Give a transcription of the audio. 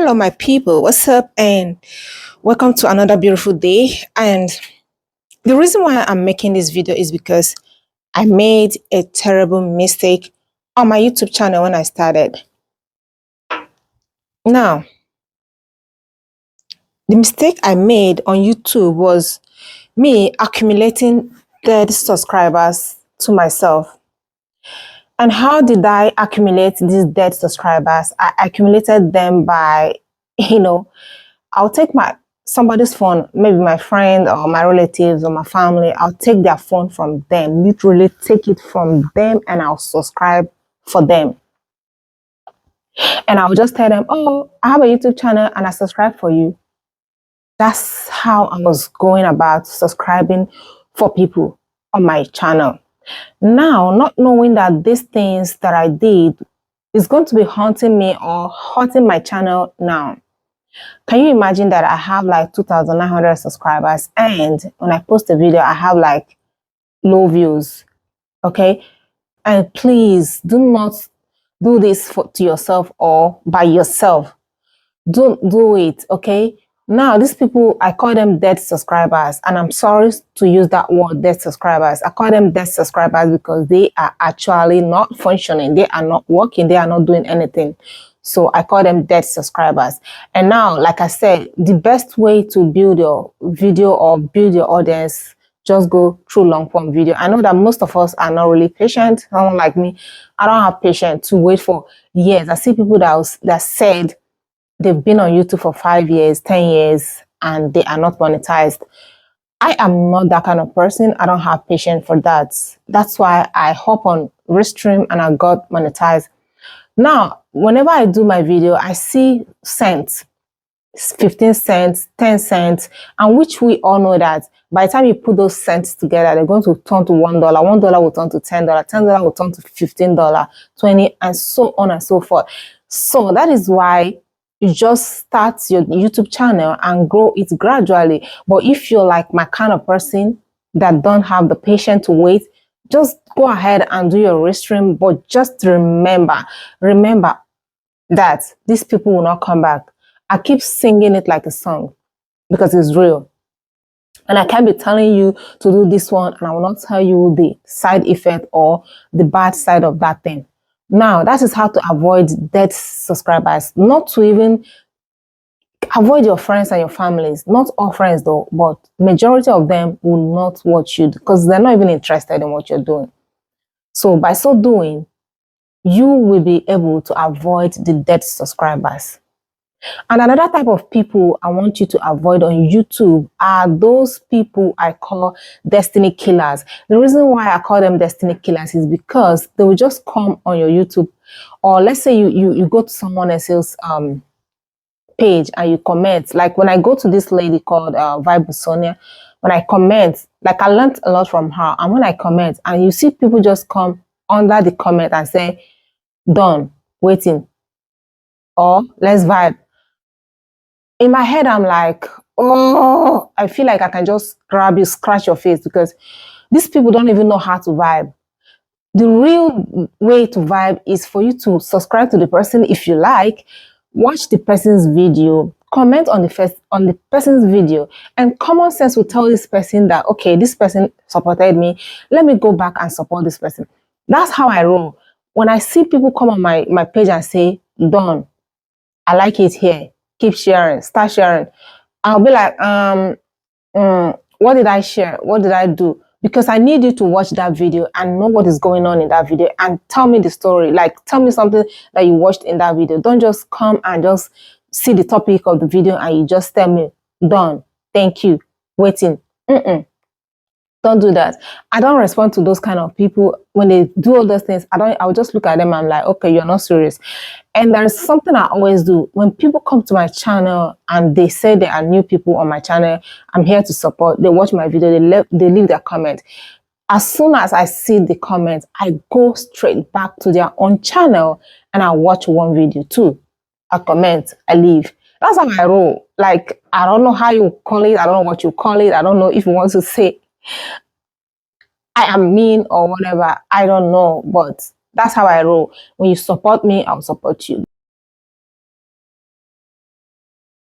Hello, my people. What's up? And welcome to another beautiful day. And the reason why I'm making this video is because I made a terrible mistake on my YouTube channel when I started. Now, the mistake I made on YouTube was me accumulating dead subscribers to myself. And how did I accumulate these dead subscribers? I accumulated them by, I'll take somebody's phone, maybe my friend or my relatives or my family. I'll take their phone from them, literally take it from them, and I'll subscribe for them. And I'll just tell them, oh, I have a YouTube channel and I subscribe for you. That's how I was going about subscribing for people on my channel. Now, not knowing that these things that I did is going to be haunting me or hurting my channel now. Can you imagine that I have like 2,900 subscribers and when I post a video, I have like low views, okay? And please do not do this to yourself or by yourself. Don't do it, okay? Now, these people, I call them dead subscribers, and I'm sorry to use that word, dead subscribers. I call them dead subscribers because they are actually not functioning. They are not working. They are not doing anything. So I call them dead subscribers. And now, like I said, the best way to build your video or build your audience, just go through long form video. I know that most of us are not really patient. Someone like me, I don't have patience to wait for years. I see people that said they've been on YouTube for 5 years, 10 years, and they are not monetized. I am not that kind of person. I don't have patience for that. That's why I hop on Restream and I got monetized. Now, whenever I do my video, I see cents, 15 cents, 10 cents, and which we all know that by the time you put those cents together, they're going to turn to $1. $1 will turn to $10. $10 will turn to $15, 20, and so on and so forth. So that is why you just start your YouTube channel and grow it gradually. But if you're like my kind of person that don't have the patience to wait, just go ahead and do your Restream. But just remember that these people will not come back. I keep singing it like a song because it's real. And I can't be telling you to do this one and I will not tell you the side effect or the bad side of that thing. Now, that is how to avoid dead subscribers. Not to even avoid your friends and your families. Not all friends though, but majority of them will not watch you because they're not even interested in what you're doing. So by so doing, you will be able to avoid the dead subscribers. And another type of people I want you to avoid on YouTube are those people I call destiny killers. The reason why I call them destiny killers is because they will just come on your YouTube, or let's say you go to someone else's page and you comment. Like when I go to this lady called Vibe Sonia, when I comment, like I learned a lot from her. And when I comment, and you see people just come under the comment and say, done, waiting, or let's vibe. In my head, I'm like, oh, I feel like I can just grab you, scratch your face because these people don't even know how to vibe. The real way to vibe is for you to subscribe to the person if you like, watch the person's video, comment on the person's video, and common sense will tell this person that, okay, this person supported me. Let me go back and support this person. That's how I roll. When I see people come on my page and say, done, I like it here, keep sharing, start sharing, I'll be like, what did I share? What did I do? Because I need you to watch that video and know what is going on in that video and tell me the story. Like, tell me something that you watched in that video. Don't just come and just see the topic of the video and you just tell me, done, thank you, waiting. Don't do that. I don't respond to those kind of people. When they do all those things, I will just look at them and I'm like, okay, you're not serious. And there's something I always do. When people come to my channel and they say there are new people on my channel, I'm here to support. They watch my video, they leave their comment. As soon as I see the comment, I go straight back to their own channel and I watch one video too. I comment, I leave. That's how I roll. Like, I don't know how you call it. I don't know what you call it. I don't know if you want to say I am mean or whatever. I don't know, but that's how I roll. When you support me, I'll support you.